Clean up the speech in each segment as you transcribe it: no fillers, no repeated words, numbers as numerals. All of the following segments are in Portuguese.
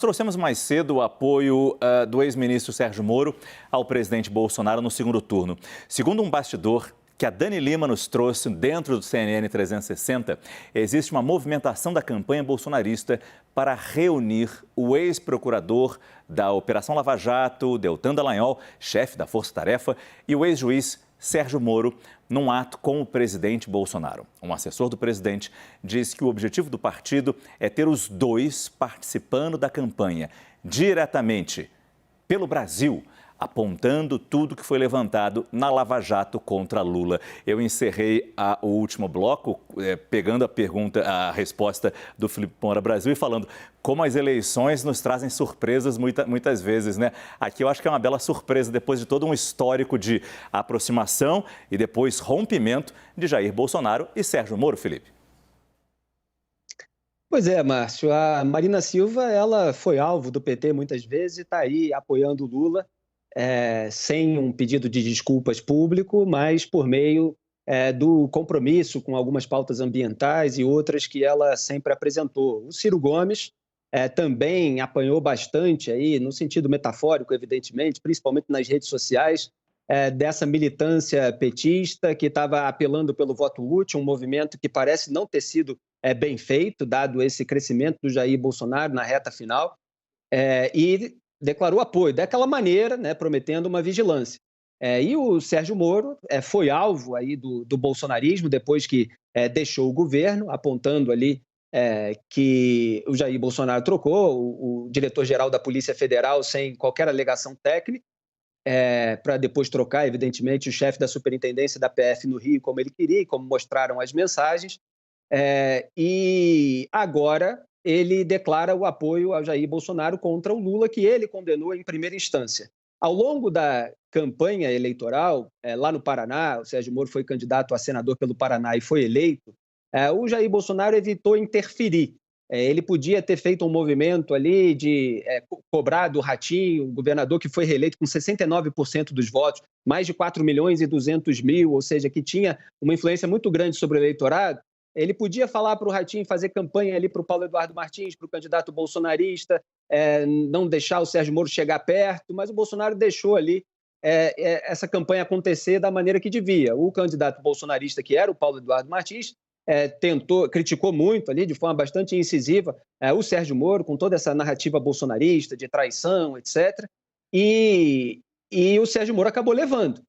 Trouxemos mais cedo o apoio do ex-ministro Sérgio Moro ao presidente Bolsonaro no segundo turno. Segundo um bastidor que a Dani Lima nos trouxe dentro do CNN 360, existe uma movimentação da campanha bolsonarista para reunir o ex-procurador da Operação Lava Jato, Deltan Dallagnol, chefe da Força Tarefa, e o ex-juiz Sérgio Moro, num ato com o presidente Bolsonaro. Um assessor do presidente diz que o objetivo do partido é ter os dois participando da campanha diretamente pelo Brasil, apontando tudo que foi levantado na Lava Jato contra Lula. Eu encerrei o último bloco pegando a resposta do Felipe Moura Brasil e falando como as eleições nos trazem surpresas muitas vezes, né? Aqui eu acho que é uma bela surpresa depois de todo um histórico de aproximação e depois rompimento de Jair Bolsonaro e Sérgio Moro, Felipe. Pois é, Márcio, a Marina Silva, ela foi alvo do PT muitas vezes e está aí apoiando o Lula, sem um pedido de desculpas público, mas por meio do compromisso com algumas pautas ambientais e outras que ela sempre apresentou. O Ciro Gomes também apanhou bastante, aí, no sentido metafórico, evidentemente, principalmente nas redes sociais, dessa militância petista que estava apelando pelo voto útil, um movimento que parece não ter sido bem feito, dado esse crescimento do Jair Bolsonaro na reta final, e declarou apoio, daquela maneira, né, prometendo uma vigilância. E o Sérgio Moro foi alvo aí do bolsonarismo, depois que deixou o governo, apontando ali que o Jair Bolsonaro trocou o diretor-geral da Polícia Federal sem qualquer alegação técnica, para depois trocar, evidentemente, o chefe da superintendência da PF no Rio, como ele queria, como mostraram as mensagens. E agora ele declara o apoio ao Jair Bolsonaro contra o Lula, que ele condenou em primeira instância. Ao longo da campanha eleitoral, lá no Paraná, o Sérgio Moro foi candidato a senador pelo Paraná e foi eleito, o Jair Bolsonaro evitou interferir. Ele podia ter feito um movimento ali de cobrar do Ratinho, o governador que foi reeleito com 69% dos votos, mais de 4 milhões e 200 mil, ou seja, que tinha uma influência muito grande sobre o eleitorado. Ele podia falar para o Ratinho fazer campanha ali para o Paulo Eduardo Martins, para o candidato bolsonarista, não deixar o Sérgio Moro chegar perto, mas o Bolsonaro deixou ali essa campanha acontecer da maneira que devia. O candidato bolsonarista, que era o Paulo Eduardo Martins, criticou muito ali, de forma bastante incisiva, o Sérgio Moro, com toda essa narrativa bolsonarista, de traição, etc. E o Sérgio Moro acabou levando.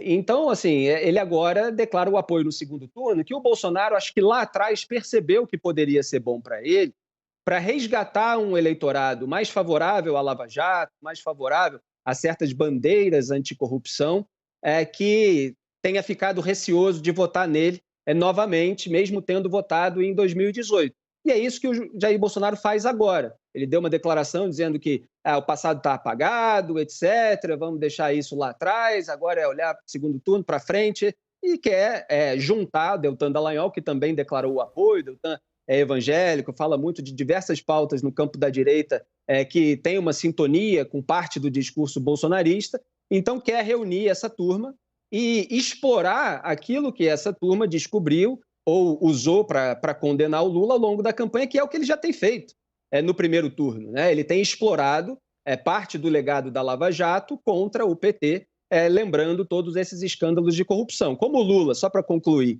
Então, assim, ele agora declara o apoio no segundo turno, que o Bolsonaro, acho que lá atrás, percebeu que poderia ser bom para ele, para resgatar um eleitorado mais favorável à Lava Jato, mais favorável a certas bandeiras anticorrupção, que tenha ficado receoso de votar nele novamente, mesmo tendo votado em 2018. E é isso que o Jair Bolsonaro faz agora. Ele deu uma declaração dizendo que o passado está apagado, etc., vamos deixar isso lá atrás, agora é olhar para o segundo turno, para frente, e quer juntar Deltan Dallagnol, que também declarou o apoio. Deltan é evangélico, fala muito de diversas pautas no campo da direita que tem uma sintonia com parte do discurso bolsonarista, então quer reunir essa turma e explorar aquilo que essa turma descobriu ou usou para condenar o Lula ao longo da campanha, que é o que ele já tem feito no primeiro turno, né? Ele tem explorado parte do legado da Lava Jato contra o PT, lembrando todos esses escândalos de corrupção. Como o Lula, só para concluir,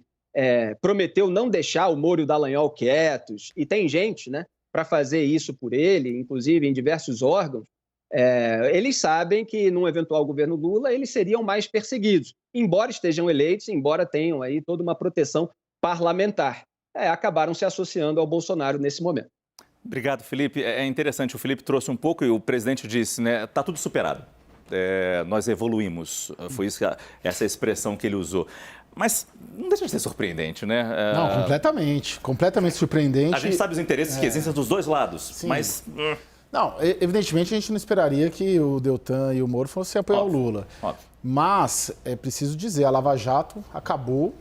prometeu não deixar o Moro e o Dallagnol quietos, e tem gente, né, para fazer isso por ele, inclusive em diversos órgãos, eles sabem que, num eventual governo Lula, eles seriam mais perseguidos, embora estejam eleitos, embora tenham aí toda uma proteção parlamentar. Acabaram se associando ao Bolsonaro nesse momento. Obrigado, Felipe. É interessante, o Felipe trouxe um pouco e o presidente disse, né, está tudo superado. Nós evoluímos, foi isso, essa expressão que ele usou. Mas não deixa de ser surpreendente, né? Não, completamente surpreendente. A gente sabe os interesses que existem dos dois lados, sim, mas... Não, evidentemente a gente não esperaria que o Deltan e o Moro fossem apoiar o Lula. Óbvio. Mas é preciso dizer, a Lava Jato acabou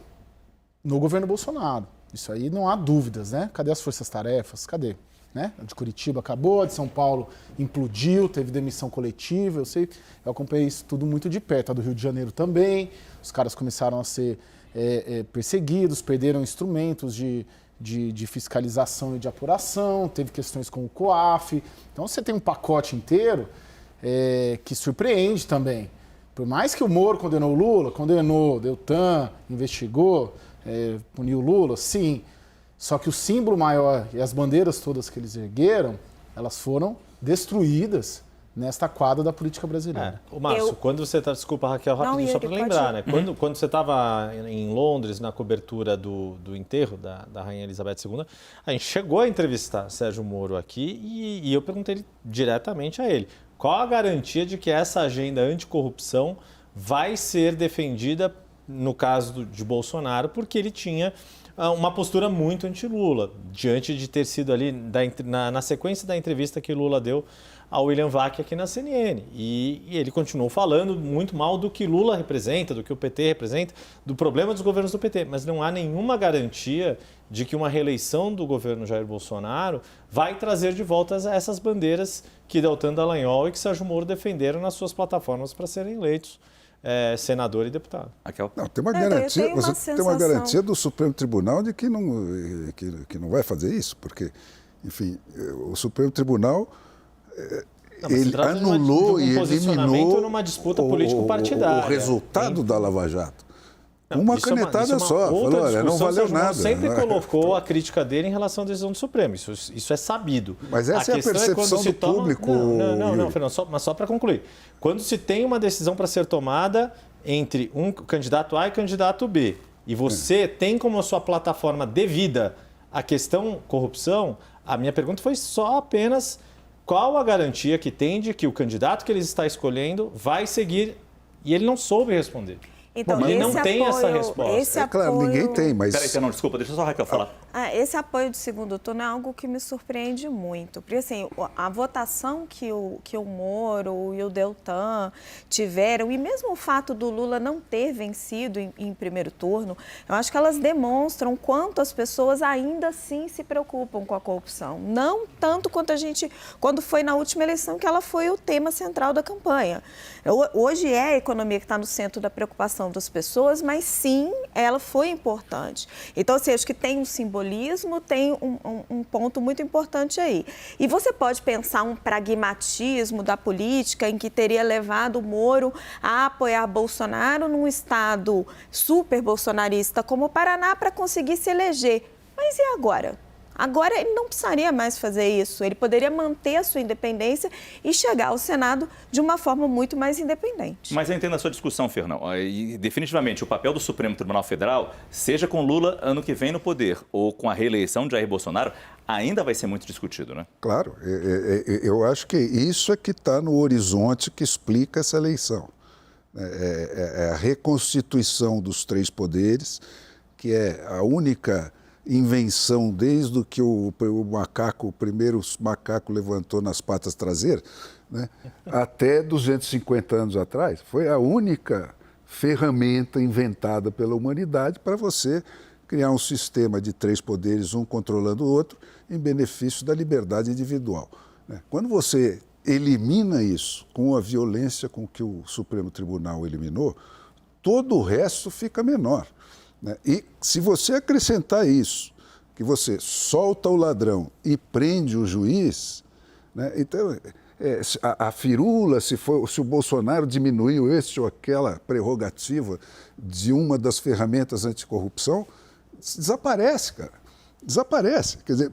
no governo Bolsonaro. Isso aí não há dúvidas, né? Cadê as forças-tarefas? Cadê? Né? A de Curitiba acabou, a de São Paulo implodiu, teve demissão coletiva, eu acompanhei isso tudo muito de perto. A do Rio de Janeiro também, os caras começaram a ser perseguidos, perderam instrumentos de de fiscalização e de apuração, teve questões com o COAF. Então você tem um pacote inteiro que surpreende também. Por mais que o Moro condenou o Lula, condenou, Deltan, investigou, puniu o Lula, sim. Só que o símbolo maior e as bandeiras todas que eles ergueram, elas foram destruídas nesta quadra da política brasileira. Márcio, quando você está... Desculpa, Raquel, rapidinho, só para lembrar, né? Quando você estava em Londres, na cobertura do enterro da Rainha Elizabeth II, a gente chegou a entrevistar Sérgio Moro aqui e eu perguntei diretamente a ele qual a garantia de que essa agenda anticorrupção vai ser defendida no caso de Bolsonaro, porque ele tinha uma postura muito anti-Lula, diante de ter sido ali na sequência da entrevista que Lula deu ao William Vac aqui na CNN. E ele continuou falando muito mal do que Lula representa, do que o PT representa, do problema dos governos do PT. Mas não há nenhuma garantia de que uma reeleição do governo Jair Bolsonaro vai trazer de volta essas bandeiras que Deltan Dallagnol e que Sérgio Moro defenderam nas suas plataformas para serem eleitos senador e deputado. Não, tem uma garantia, você tem uma garantia do Supremo Tribunal de que não vai fazer isso, porque, enfim, o Supremo Tribunal ele anulou e eliminou numa disputa político-partidária. O resultado da Lava Jato. Uma canetada só. Falou, olha, não valeu nada. Sempre colocou a crítica dele em relação à decisão do Supremo. Isso é sabido. Mas essa é a percepção do público. Não, Fernando, mas só para concluir. Quando se tem uma decisão para ser tomada entre um candidato A e candidato B, e você tem como sua plataforma devida a questão corrupção, a minha pergunta foi só apenas qual a garantia que tem de que o candidato que ele está escolhendo vai seguir, e ele não soube responder. Então, ele não tem essa resposta. Claro, ninguém tem, mas... Peraí, não, desculpa, deixa só a Raquel falar. Esse apoio do segundo turno é algo que me surpreende muito. Porque, assim, a votação que o Moro e o Deltan tiveram, e mesmo o fato do Lula não ter vencido em primeiro turno, eu acho que elas demonstram quanto as pessoas ainda assim se preocupam com a corrupção. Não tanto quando foi na última eleição, que ela foi o tema central da campanha. Hoje é a economia que está no centro da preocupação das pessoas, mas sim, ela foi importante. Então, assim, acho que tem um simbolismo, tem um ponto muito importante aí. E você pode pensar um pragmatismo da política em que teria levado o Moro a apoiar Bolsonaro num estado super bolsonarista como o Paraná para conseguir se eleger. Mas e agora? Agora ele não precisaria mais fazer isso, ele poderia manter a sua independência e chegar ao Senado de uma forma muito mais independente. Mas eu entendo a sua discussão, Fernão, e definitivamente o papel do Supremo Tribunal Federal, seja com Lula ano que vem no poder ou com a reeleição de Jair Bolsonaro, ainda vai ser muito discutido, né? Claro, eu acho que isso é que está no horizonte que explica essa eleição. É a reconstituição dos três poderes, que é a única invenção desde que o primeiro macaco levantou nas patas traseiras, né, até 250 anos atrás. Foi a única ferramenta inventada pela humanidade para você criar um sistema de três poderes, um controlando o outro, em benefício da liberdade individual. Quando você elimina isso com a violência com que o Supremo Tribunal eliminou, todo o resto fica menor. E se você acrescentar isso, que você solta o ladrão e prende o juiz, né, então a firula, se o Bolsonaro diminuiu esse ou aquela prerrogativa de uma das ferramentas anticorrupção, desaparece, cara. Desaparece. Quer dizer,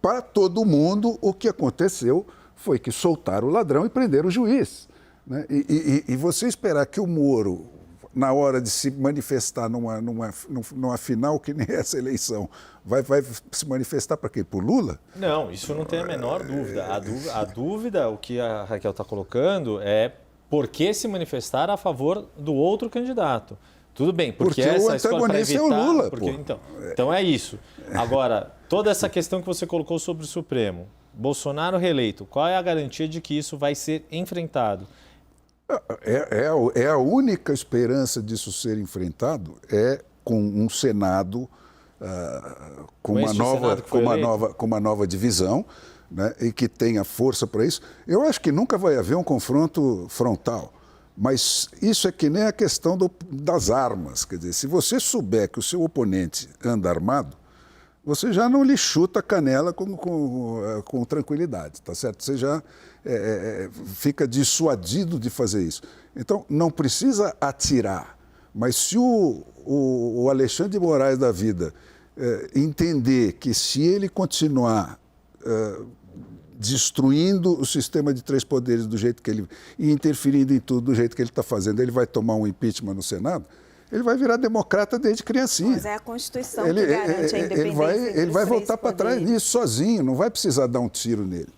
para todo mundo, o que aconteceu foi que soltaram o ladrão e prenderam o juiz. Né? E você esperar que o Moro, na hora de se manifestar numa final que nem essa eleição, vai se manifestar para quê? Por Lula? Não, isso não tem a menor dúvida. A dúvida, o que a Raquel está colocando, é por que se manifestar a favor do outro candidato. Tudo bem, porque essa escolha para evitar... é o Lula, então é isso. Agora, toda essa questão que você colocou sobre o Supremo, Bolsonaro reeleito, qual é a garantia de que isso vai ser enfrentado? É a única esperança disso ser enfrentado com um Senado com uma nova divisão, né, e que tenha força para isso. Eu acho que nunca vai haver um confronto frontal, mas isso é que nem a questão das armas. Quer dizer, se você souber que o seu oponente anda armado, você já não lhe chuta a canela com tranquilidade, tá certo? Você já fica dissuadido de fazer isso. Então, não precisa atirar, mas se o Alexandre de Moraes da vida entender que se ele continuar destruindo o sistema de 3 poderes do jeito que ele... e interferindo em tudo do jeito que ele está fazendo, ele vai tomar um impeachment no Senado, ele vai virar democrata desde criancinha. Mas é a Constituição que garante a independência. Ele vai voltar para trás nisso sozinho, não vai precisar dar um tiro nele.